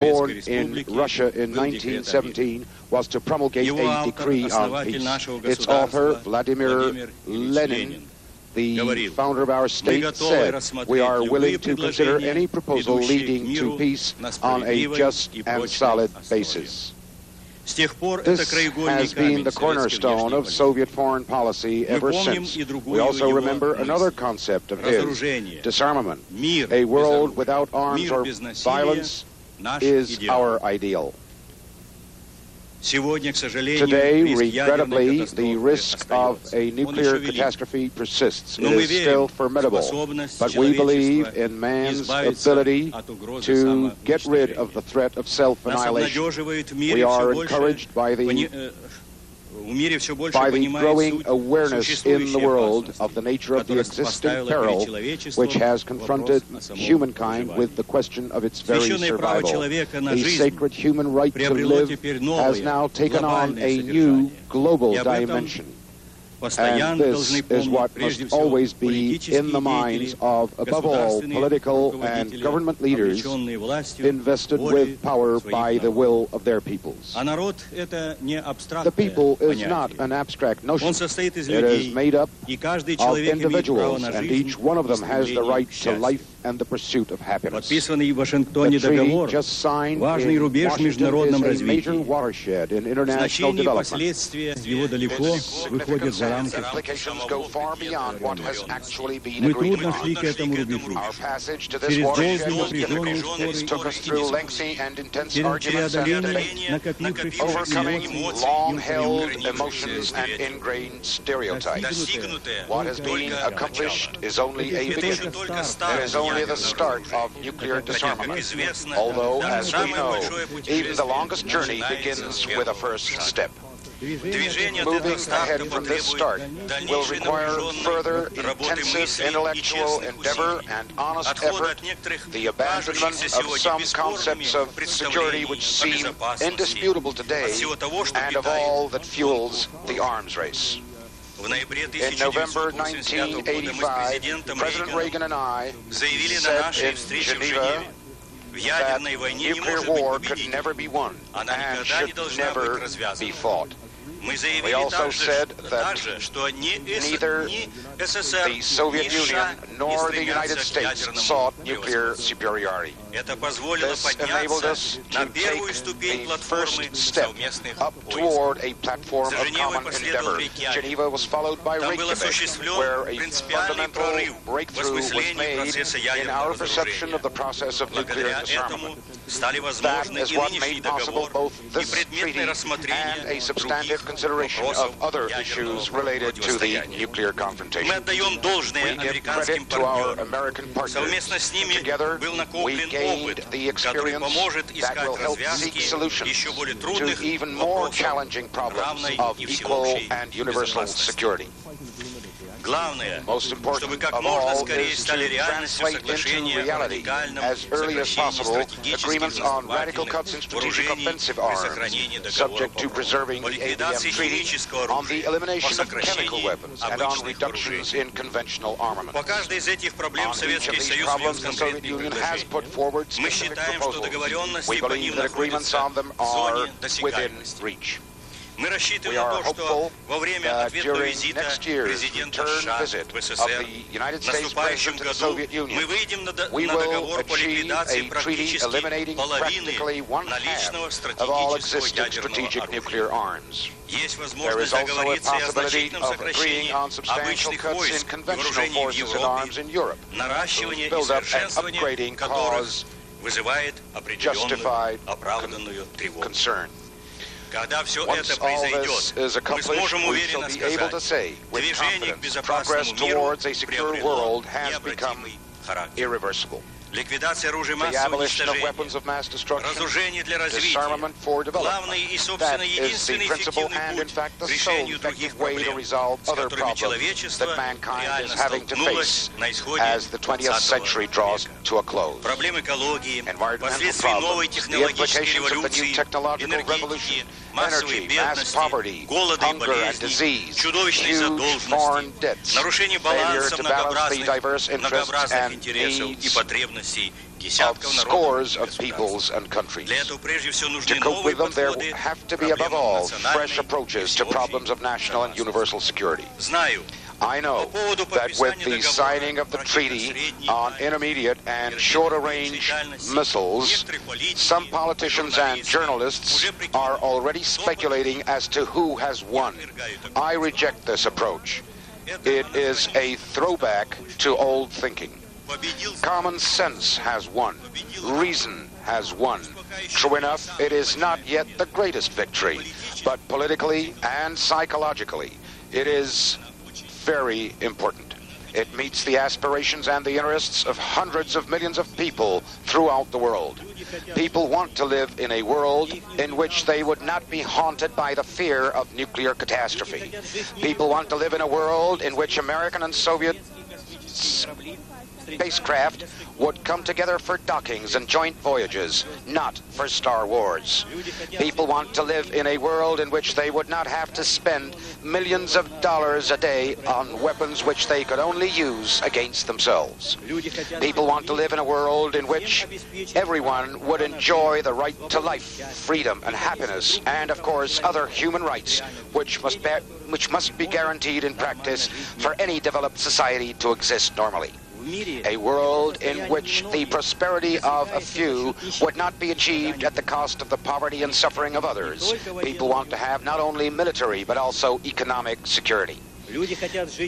born in Russia in 1917, was to promulgate a decree on peace. Its author, Vladimir Lenin, the founder of our state, said, "We are willing to consider any proposal leading to peace on a just and solid basis." This has been the cornerstone of Soviet foreign policy ever since. We also remember another concept of his, disarmament. A world without arms or violence is our ideal. Today, regrettably, the risk of a nuclear catastrophe persists. It is still formidable, but we believe in man's ability to get rid of the threat of self-annihilation. We are encouraged by the growing awareness in the world of the nature of the existing peril which has confronted humankind with the question of its very survival. The sacred human right to live has now taken on a new global dimension. And this is what must always be in the minds of, above all, political and government leaders invested with power by the will of their peoples. The people is not an abstract notion. It is made up of individuals, and each one of them has the right to life and the pursuit of happiness. The treaty just signed in Washington is a major watershed in international development. Implications go far beyond what has actually been agreed upon. Our passage to this watershed took us through lengthy and intense arguments and debates, overcoming long-held emotions and ingrained stereotypes. What has been accomplished is only a beginning. It is only the start of nuclear disarmament. Although, as we know, even the longest journey begins with a first step. Moving ahead from this start will require further intensive intellectual endeavor and honest effort, the abandonment of some concepts of security which seem indisputable today, and of all that fuels the arms race. In November 1985, President Reagan and I said in Geneva that nuclear war could never be won and should never be fought. We also said that neither the Soviet Union nor the United States sought nuclear superiority. This enabled us to take the first step up toward a platform of common endeavor. Geneva was followed by Reykjavik, where a fundamental breakthrough was made in our perception of the process of nuclear disarmament. That is what made possible both this treaty and a substantive consideration of other issues related to the nuclear confrontation. We give credit to our American partners. Together, we gained the experience that will help seek solutions to even more challenging problems of equal and universal security. Most important of all is to translate into reality as early as possible agreements on radical cuts in strategic offensive arms, subject to preserving the ABM Treaty, on the elimination of chemical weapons, and on reductions in conventional armament. On each of these problems, the Soviet Union has put forward specific proposals. We believe that agreements on them are within reach. We are hopeful that during next year's return visit of the United States President to the Soviet Union, we will achieve a treaty eliminating practically one-half of all existing strategic nuclear arms. There is also a possibility of agreeing on substantial cuts in conventional forces and arms in Europe, whose build-up and upgrading cause justified concern. Once all this is accomplished, we shall be able to say with confidence progress towards a secure world has become irreversible. The abolition of weapons of mass destruction, disarmament for development, that is the principle and, in fact, the sole effective way to resolve other problems that mankind is having to face as the 20th century draws to a close. Environmental problems, the implications of the new technological revolution, energy, mass poverty, hunger and disease, huge foreign debts, failure to balance the diverse interests and needs of scores of peoples and countries. To cope with them, there have to be, above all, fresh approaches to problems of national and universal security. I know that with the signing of the treaty on intermediate and shorter-range missiles, some politicians and journalists are already speculating as to who has won. I reject this approach. It is a throwback to old thinking. Common sense has won. Reason has won. True enough, it is not yet the greatest victory, but politically and psychologically, it is very important. It meets the aspirations and the interests of hundreds of millions of people throughout the world. People want to live in a world in which they would not be haunted by the fear of nuclear catastrophe. People want to live in a world in which American and Soviet spacecraft would come together for dockings and joint voyages, not for Star Wars. People want to live in a world in which they would not have to spend millions of dollars a day on weapons which they could only use against themselves. People want to live in a world in which everyone would enjoy the right to life, freedom, and happiness, and of course other human rights which must be guaranteed in practice for any developed society to exist normally. A world in which the prosperity of a few would not be achieved at the cost of the poverty and suffering of others. People want to have not only military but also economic security.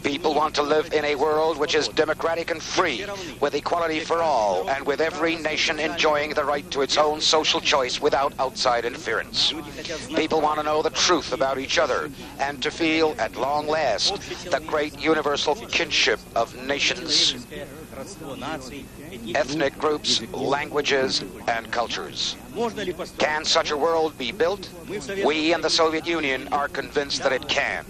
People want to live in a world which is democratic and free, with equality for all, and with every nation enjoying the right to its own social choice without outside interference. People want to know the truth about each other, and to feel, at long last, the great universal kinship of nations, ethnic groups, languages, and cultures. Can such a world be built? We in the Soviet Union are convinced that it can.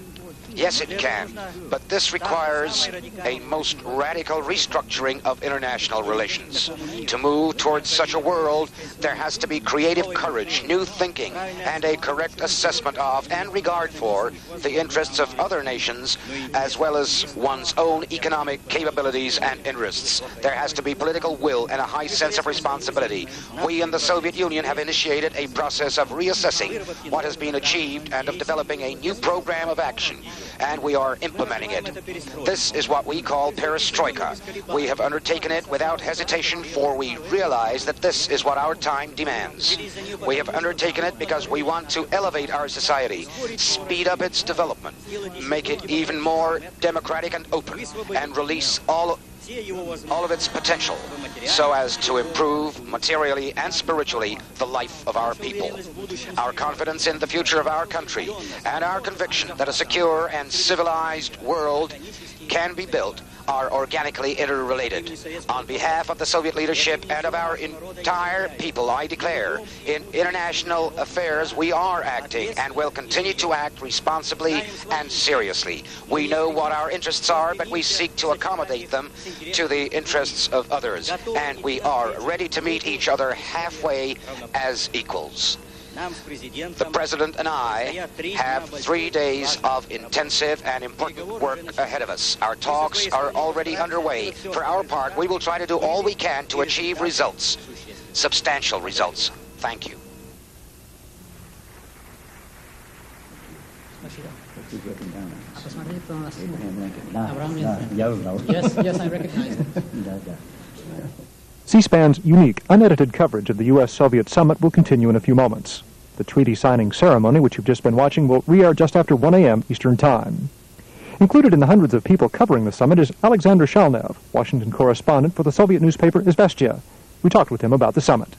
Yes, it can, but this requires a most radical restructuring of international relations. To move towards such a world, there has to be creative courage, new thinking, and a correct assessment of and regard for the interests of other nations, as well as one's own economic capabilities and interests. There has to be political will and a high sense of responsibility. We in the Soviet Union have initiated a process of reassessing what has been achieved and of developing a new program of action, and we are implementing it. This is what we call perestroika. We have undertaken it without hesitation, for we realize that this is what our time demands. We have undertaken it because we want to elevate our society, speed up its development, make it even more democratic and open, and release all of its potential, so as to improve materially and spiritually the life of our people. Our confidence in the future of our country and our conviction that a secure and civilized world can be built are organically interrelated. On behalf of the Soviet leadership and of our entire people, I declare, in international affairs we are acting and will continue to act responsibly and seriously. We know what our interests are, but we seek to accommodate them to the interests of others, and we are ready to meet each other halfway as equals. The President and I have 3 days of intensive and important work ahead of us. Our talks are already underway. For our part, we will try to do all we can to achieve results, substantial results. Thank you. Yes, I recognize it. C-SPAN's unique, unedited coverage of the U.S.-Soviet summit will continue in a few moments. The treaty signing ceremony, which you've just been watching, will re-air just after 1 a.m. Eastern Time. Included in the hundreds of people covering the summit is Alexander Shalnev, Washington correspondent for the Soviet newspaper Izvestia. We talked with him about the summit.